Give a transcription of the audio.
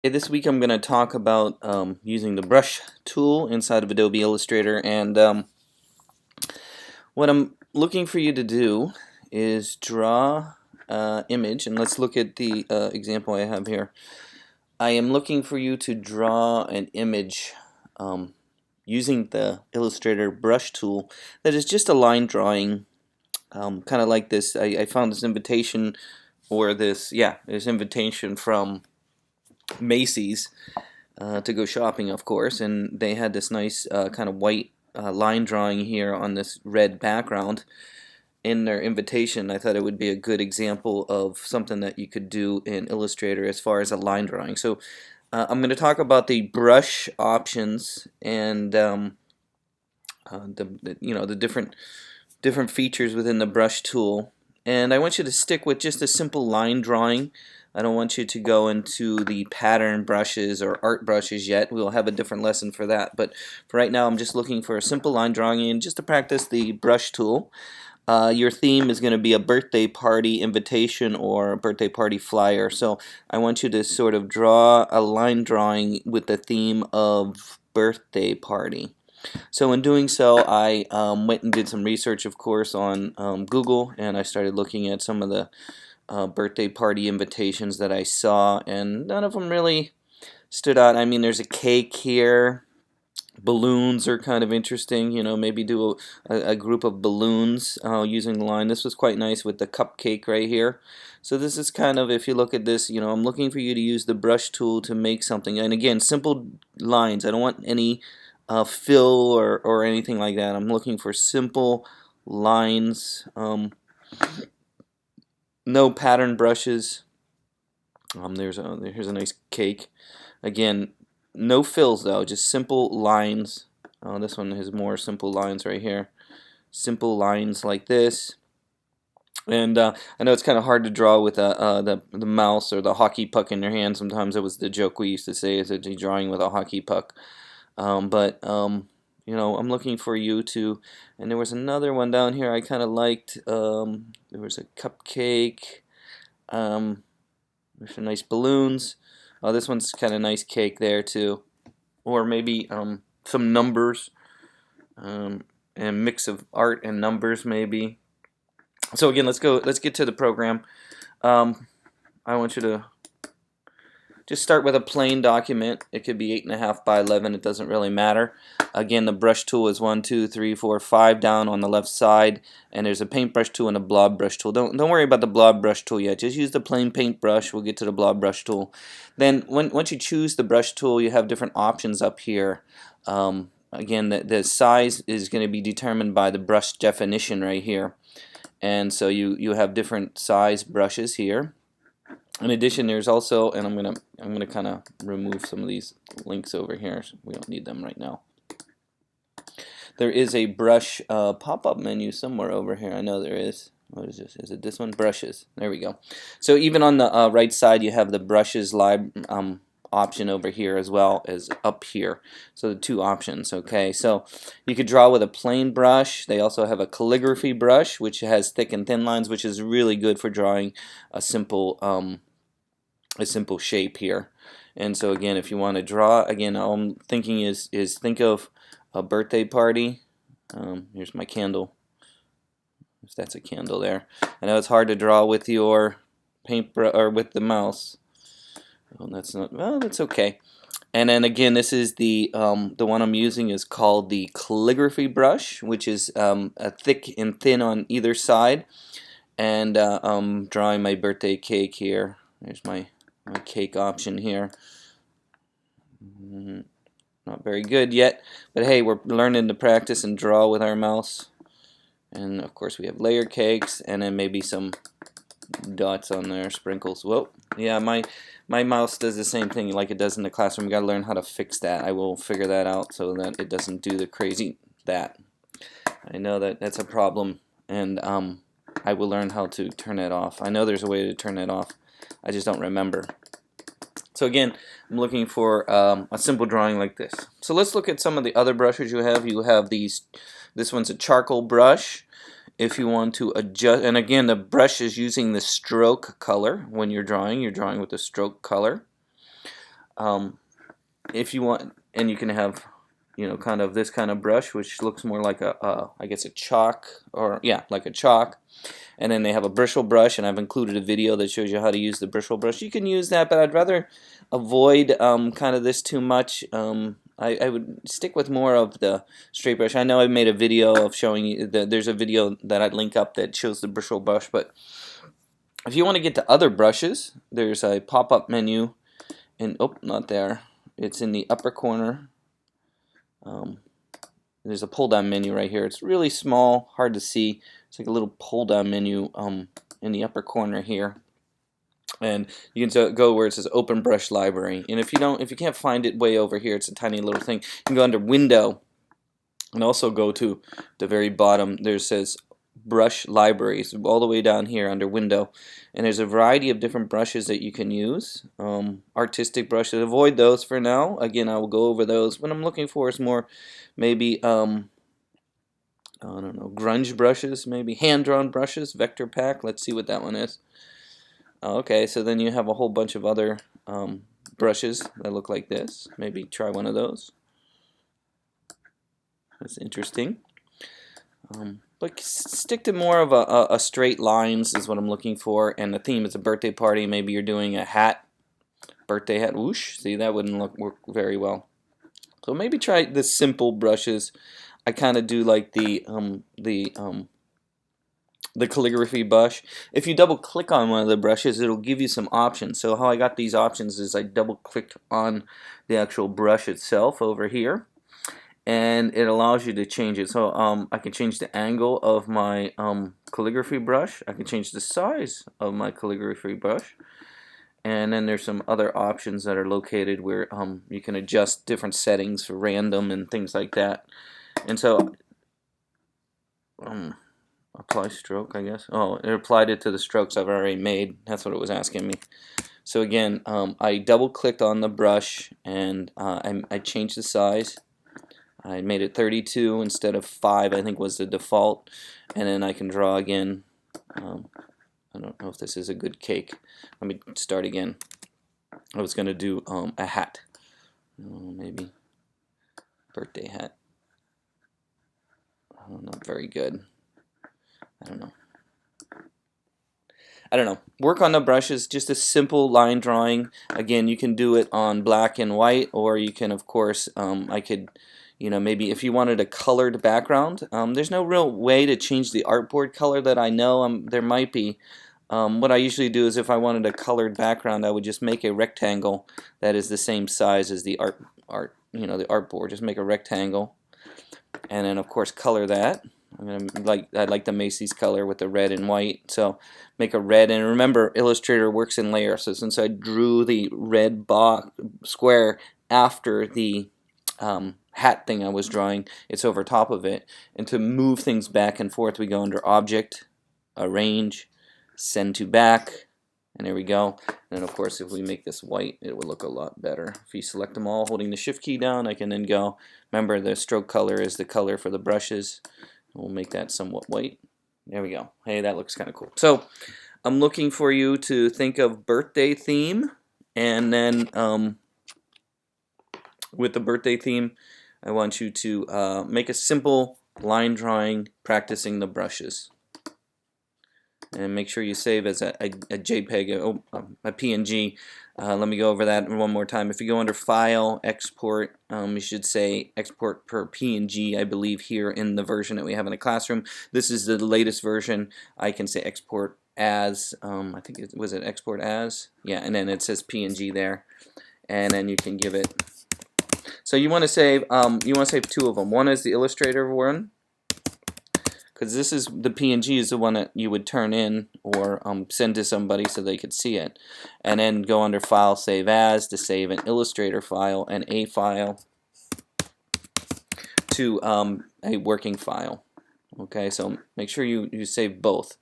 This week I'm going to talk about using the brush tool inside of Adobe Illustrator, and what I'm looking for you to do is draw an image, and let's look at the example I have here. I am looking for you to draw an image using the Illustrator brush tool that is just a line drawing, kind of like this. I found this invitation, or this invitation from Macy's to go shopping, of course, and they had this nice kind of white line drawing here on this red background in their invitation. I thought it would be a good example of something that you could do in Illustrator as far as a line drawing. So I'm going to talk about the brush options and the different features within the brush tool. And I want you to stick with just a simple line drawing. I don't want you to go into the pattern brushes or art brushes yet. We'll have a different lesson for that. But for right now, I'm just looking for a simple line drawing and just to practice the brush tool. Your theme is going to be a birthday party invitation or a birthday party flyer. So I want you to sort of draw a line drawing with the theme of birthday party. So in doing so, I went and did some research, of course, on Google, and I started looking at some of the birthday party invitations that I saw, and none of them really stood out. I mean, there's a cake here. Balloons are kind of interesting, maybe do a group of balloons using the line. This was quite nice with the cupcake right here. So this is kind of, if you look at this, I'm looking for you to use the brush tool to make something. And again, simple lines. I don't want any fill or anything like that. I'm looking for simple lines, no pattern brushes. Here's a nice cake. Again, no fills though, just simple lines. This one has more simple lines right here. Simple lines like this. And I know it's kind of hard to draw with the mouse or the hockey puck in your hand. Sometimes it was the joke we used to say, is that you're drawing with a hockey puck. I'm looking for you to, and there was another one down here I kind of liked. There was a cupcake. There's some nice balloons. This one's kind of nice cake there too, or maybe some numbers, and a mix of art and numbers maybe. So again, let's get to the program. I want you to just start with a plain document. It could be 8.5 by 11. It doesn't really matter. Again, the brush tool is 1, 2, 3, 4, 5 down on the left side, and there's a paintbrush tool and a blob brush tool. Don't worry about the blob brush tool yet. Just use the plain paintbrush. We'll get to the blob brush tool. Then once you choose the brush tool, you have different options up here. Again, the size is going to be determined by the brush definition right here, and so you have different size brushes here. In addition, there's also, and I'm gonna kind of remove some of these links over here. We don't need them right now. There is a brush pop-up menu somewhere over here. I know there is. What is this? Is it this one? Brushes. There we go. So even on the right side, you have the brushes option over here as well as up here. So the two options. Okay, so you could draw with a plain brush. They also have a calligraphy brush, which has thick and thin lines, which is really good for drawing a simple shape here. And so again, if you want to draw, again, all I'm thinking is think of a birthday party. Here's my candle. If that's a candle there. I know it's hard to draw with your paintbrush or with the mouse. Oh, that's not. Well, that's okay. And then again, this is the one I'm using is called the Calligraphy Brush, which is a thick and thin on either side. And I'm drawing my birthday cake here. There's my cake option here. Not very good yet, but hey, we're learning to practice and draw with our mouse. And of course we have layer cakes, and then maybe some dots on there, sprinkles. Whoa, yeah, my mouse does the same thing like it does in the classroom. We gotta learn how to fix that. I will figure that out so that it doesn't do the crazy that. I know that that's a problem, and I will learn how to turn it off. I know there's a way to turn it off. I just don't remember. So again, I'm looking for a simple drawing like this. So let's look at some of the other brushes you have. You have these. This one's a charcoal brush. If you want to adjust, and again, the brush is using the stroke color when you're drawing. You're drawing with the stroke color. if you want, and you can have, you know, kind of this kind of brush, which looks more like I guess a chalk, or yeah, like a chalk. And then they have a bristle brush, and I've included a video that shows you how to use the bristle brush. You can use that, but I'd rather avoid kind of this too much. I would stick with more of the straight brush. I know I made a video of showing you, there's a video that I'd link up that shows the bristle brush, but if you want to get to other brushes, there's a pop-up menu, and oh, not there. It's in the upper corner. There's a pull-down menu right here. It's really small, hard to see. It's like a little pull-down menu in the upper corner here, and you can go where it says Open Brush Library. And if you can't find it way over here, it's a tiny little thing. You can go under Window, and also go to the very bottom. There says Brush Libraries, all the way down here under Window, and there's a variety of different brushes that you can use. Artistic brushes, avoid those for now. Again, I will go over those. What I'm looking for is more maybe I don't know, grunge brushes, maybe hand-drawn brushes, vector pack. Let's see what that one is. Okay, so then you have a whole bunch of other brushes that look like this. Maybe try one of those. That's interesting. But stick to more of a straight lines is what I'm looking for, and the theme is a birthday party. Maybe you're doing a hat, birthday hat, whoosh. See, that wouldn't work very well. So maybe try the simple brushes. I kind of do like the calligraphy brush. If you double click on one of the brushes, it'll give you some options. So how I got these options is I double clicked on the actual brush itself over here, and it allows you to change it. So I can change the angle of my calligraphy brush. I can change the size of my calligraphy brush. And then there's some other options that are located where you can adjust different settings for random and things like that. And so apply stroke, I guess. Oh, it applied it to the strokes I've already made. That's what it was asking me. So again, I double clicked on the brush, and I changed the size. I made it 32 instead of 5, I think was the default. And then I can draw again. I don't know if this is a good cake. Let me start again. I was going to do a hat. Maybe birthday hat. Not very good. I don't know. Work on the brushes, just a simple line drawing. Again, you can do it on black and white, or you can, of course, I could, maybe if you wanted a colored background. There's no real way to change the artboard color that I know. There might be. What I usually do is if I wanted a colored background, I would just make a rectangle that is the same size as the the artboard. Just make a rectangle, and then of course color that. I like the Macy's color with the red and white, so make a red. And remember, Illustrator works in layers, so since I drew the red square after the hat thing I was drawing, it's over top of it. And to move things back and forth, we go under Object, Arrange, Send to Back, and there we go. And then of course, if we make this white, it will look a lot better. If you select them all, holding the Shift key down, I can then go. Remember, the stroke color is the color for the brushes. We'll make that somewhat white. There we go. Hey, that looks kind of cool. So I'm looking for you to think of birthday theme, and then with the birthday theme, I want you to make a simple line drawing practicing the brushes. And make sure you save as a JPEG, a PNG. Let me go over that one more time. If you go under File, Export, you should say Export per PNG, I believe, here in the version that we have in the classroom. This is the latest version. I can say Export as, I think it was Export as? Yeah, and then it says PNG there. And then you can give it. So you want to save 2 of them. One is the Illustrator one, because this is the PNG is the one that you would turn in or send to somebody so they could see it. And then go under File, Save As to save an Illustrator file and a file to a working file. Okay, so make sure you save both.